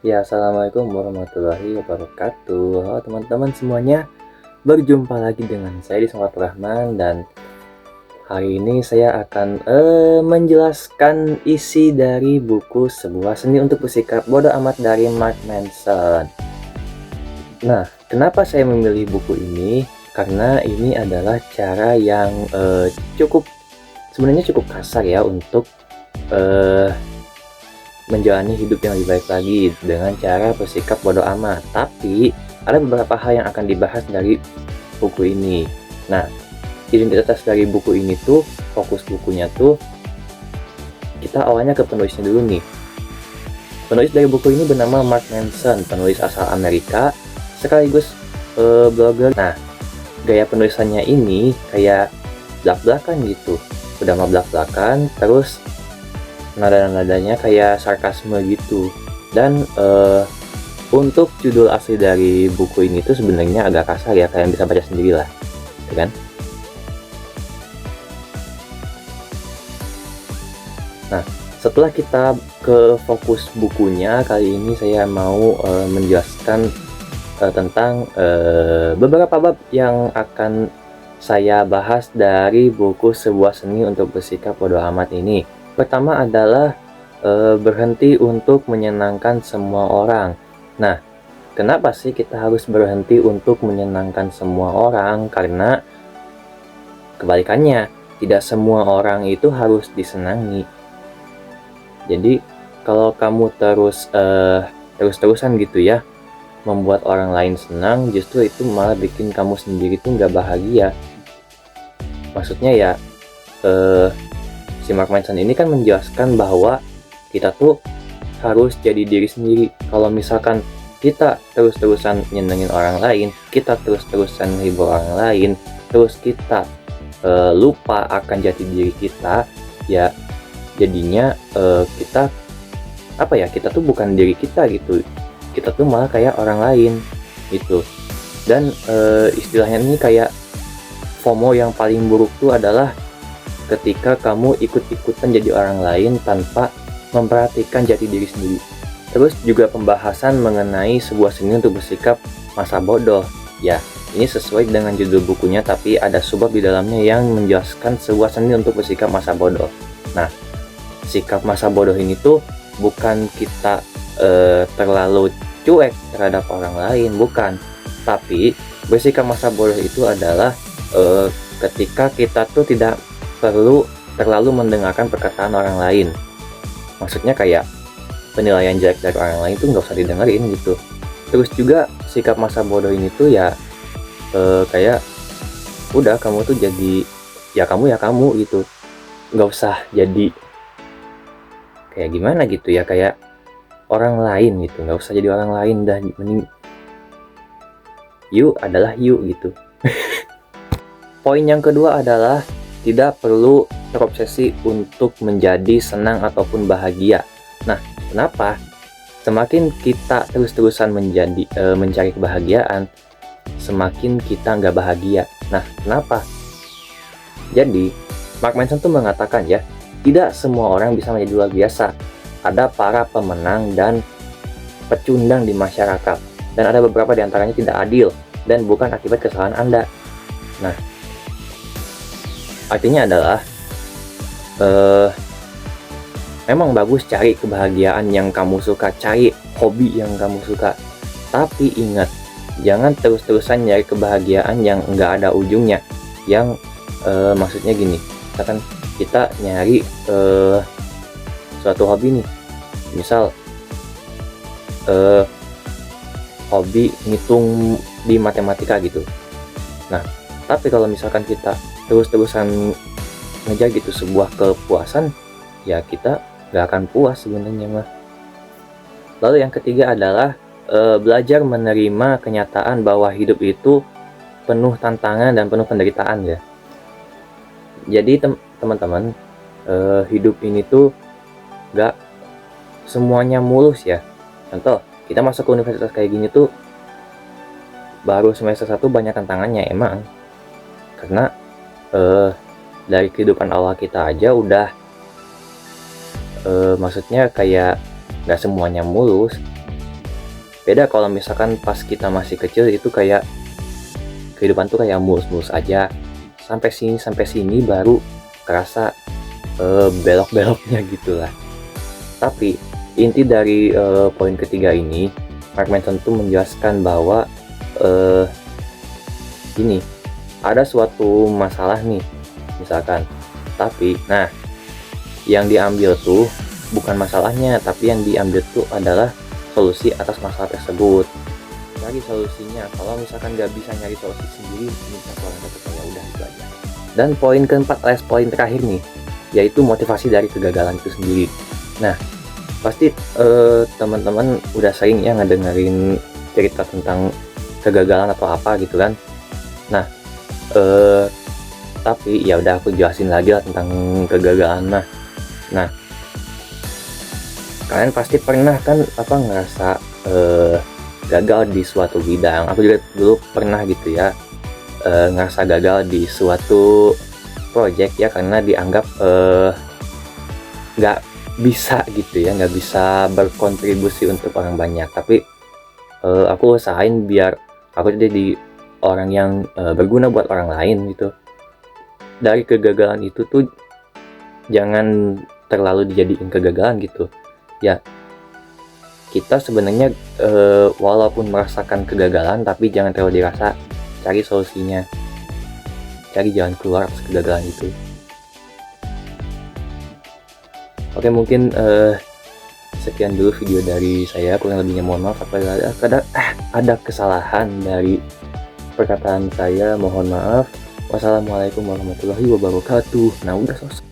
Ya, assalamualaikum warahmatullahi wabarakatuh. Halo teman-teman semuanya, berjumpa lagi dengan saya di Sobat Rahman, dan hari ini saya akan menjelaskan isi dari buku Sebuah Seni Untuk Bersikap Bodoh Amat dari Mark Manson. Nah, kenapa saya memilih buku ini? Karena ini adalah cara yang sebenarnya cukup kasar ya untuk menjalani hidup yang lebih baik lagi dengan cara bersikap bodoh amat. Tapi ada beberapa hal yang akan dibahas dari buku ini. Nah, identitas dari buku ini tuh, fokus bukunya tuh, kita awalnya ke penulisnya dulu nih. Penulis dari buku ini bernama Mark Manson, penulis asal Amerika sekaligus blogger. Nah, gaya penulisannya ini kayak blak-blakan gitu, udah mah blak-blakan, terus nada-nadanya kayak sarkasme gitu. Dan untuk judul asli dari buku ini tuh sebenarnya agak kasar ya, kalian bisa baca sendiri lah, ya kan? Nah, setelah kita ke fokus bukunya, kali ini saya mau menjelaskan tentang beberapa bab yang akan saya bahas dari buku Sebuah Seni Untuk Bersikap Bodoh Amat ini. Pertama adalah berhenti untuk menyenangkan semua orang. Nah, kenapa sih kita harus berhenti untuk menyenangkan semua orang? Karena kebalikannya, tidak semua orang itu harus disenangi. Jadi kalau kamu terus-terusan gitu ya membuat orang lain senang, justru itu malah bikin kamu sendiri tuh nggak bahagia. Maksudnya ya, si Mark Manson ini kan menjelaskan bahwa kita tuh harus jadi diri sendiri. Kalau misalkan kita terus-terusan nyenengin orang lain, kita terus-terusan menghibur orang lain, terus kita lupa akan jati diri kita, ya jadinya kita kita tuh bukan diri kita gitu. Kita tuh malah kayak orang lain gitu. Dan istilahnya ini kayak FOMO yang paling buruk tuh adalah ketika kamu ikut-ikutan jadi orang lain tanpa memperhatikan jati diri sendiri. Terus juga pembahasan mengenai sebuah seni untuk bersikap masa bodoh. Ya, ini sesuai dengan judul bukunya, tapi ada subbab di dalamnya yang menjelaskan sebuah seni untuk bersikap masa bodoh. Nah, sikap masa bodoh ini tuh bukan kita terlalu cuek terhadap orang lain, bukan. Tapi bersikap masa bodoh itu adalah ketika kita tuh tidak perlu terlalu mendengarkan perkataan orang lain. Maksudnya kayak penilaian jelek dari orang lain tuh nggak usah didengerin gitu. Terus juga sikap masa bodoh ini tuh ya kayak udah kamu tuh jadi ya kamu gitu, nggak usah jadi kayak gimana gitu ya, kayak orang lain gitu, nggak usah jadi orang lain dah, mending you adalah you gitu. Poin yang kedua adalah tidak perlu terobsesi untuk menjadi senang ataupun bahagia. Nah, kenapa? Semakin kita terus-terusan mencari kebahagiaan, semakin kita nggak bahagia. Nah, kenapa? Jadi, Mark Manson tuh mengatakan ya, tidak semua orang bisa menjadi luar biasa. Ada para pemenang dan pecundang di masyarakat, dan ada beberapa di antaranya tidak adil dan bukan akibat kesalahan Anda. Nah, artinya adalah memang bagus cari kebahagiaan yang kamu suka, cari hobi yang kamu suka, tapi ingat, jangan terus-terusan nyari kebahagiaan yang nggak ada ujungnya. Yang maksudnya gini, misalkan kita nyari suatu hobi nih, misal hobi ngitung di matematika gitu. Nah, tapi kalau misalkan kita terus-terusan ngejar gitu sebuah kepuasan, ya kita gak akan puas sebenarnya mah. Lalu yang ketiga adalah belajar menerima kenyataan bahwa hidup itu penuh tantangan dan penuh penderitaan ya. Jadi teman-teman, hidup ini tuh gak semuanya mulus ya. Contoh, kita masuk ke universitas kayak gini tuh baru semester 1 banyak tantangannya emang. Karena dari kehidupan awal kita aja udah maksudnya kayak gak semuanya mulus. Beda kalau misalkan pas kita masih kecil itu kayak kehidupan tuh kayak mulus-mulus aja, sampai sini baru kerasa belok-beloknya gitulah. Tapi inti dari poin ketiga ini, Mark Manson tuh menjelaskan bahwa ini ada suatu masalah nih misalkan, tapi nah yang diambil tuh bukan masalahnya, tapi yang diambil tuh adalah solusi atas masalah tersebut. Cari solusinya. Kalau misalkan nggak bisa nyari solusi sendiri, minta orang terdekat, ya udah itu aja. Dan poin keempat, poin terakhir nih, yaitu motivasi dari kegagalan itu sendiri. Nah, pasti teman-teman udah sering ya ngedengerin cerita tentang kegagalan atau apa gitu kan. Nah, tapi ya udah aku jelasin lagi lah tentang kegagalan. Nah, kalian pasti pernah kan ngerasa gagal di suatu bidang. Aku juga dulu pernah gitu ya, ngerasa gagal di suatu project ya, karena dianggap nggak bisa gitu ya, nggak bisa berkontribusi untuk orang banyak. Tapi aku usahain biar aku jadi orang yang berguna buat orang lain gitu. Dari kegagalan itu tuh jangan terlalu dijadiin kegagalan gitu ya. Kita sebenarnya walaupun merasakan kegagalan, tapi jangan terlalu dirasa, cari solusinya, cari jalan keluar atas kegagalan itu. Oke, mungkin sekian dulu video dari saya, kurang lebihnya mohon maaf apabila ada kesalahan dari perkataan saya, mohon maaf. Wassalamualaikum warahmatullahi wabarakatuh. Nah, udah selesai.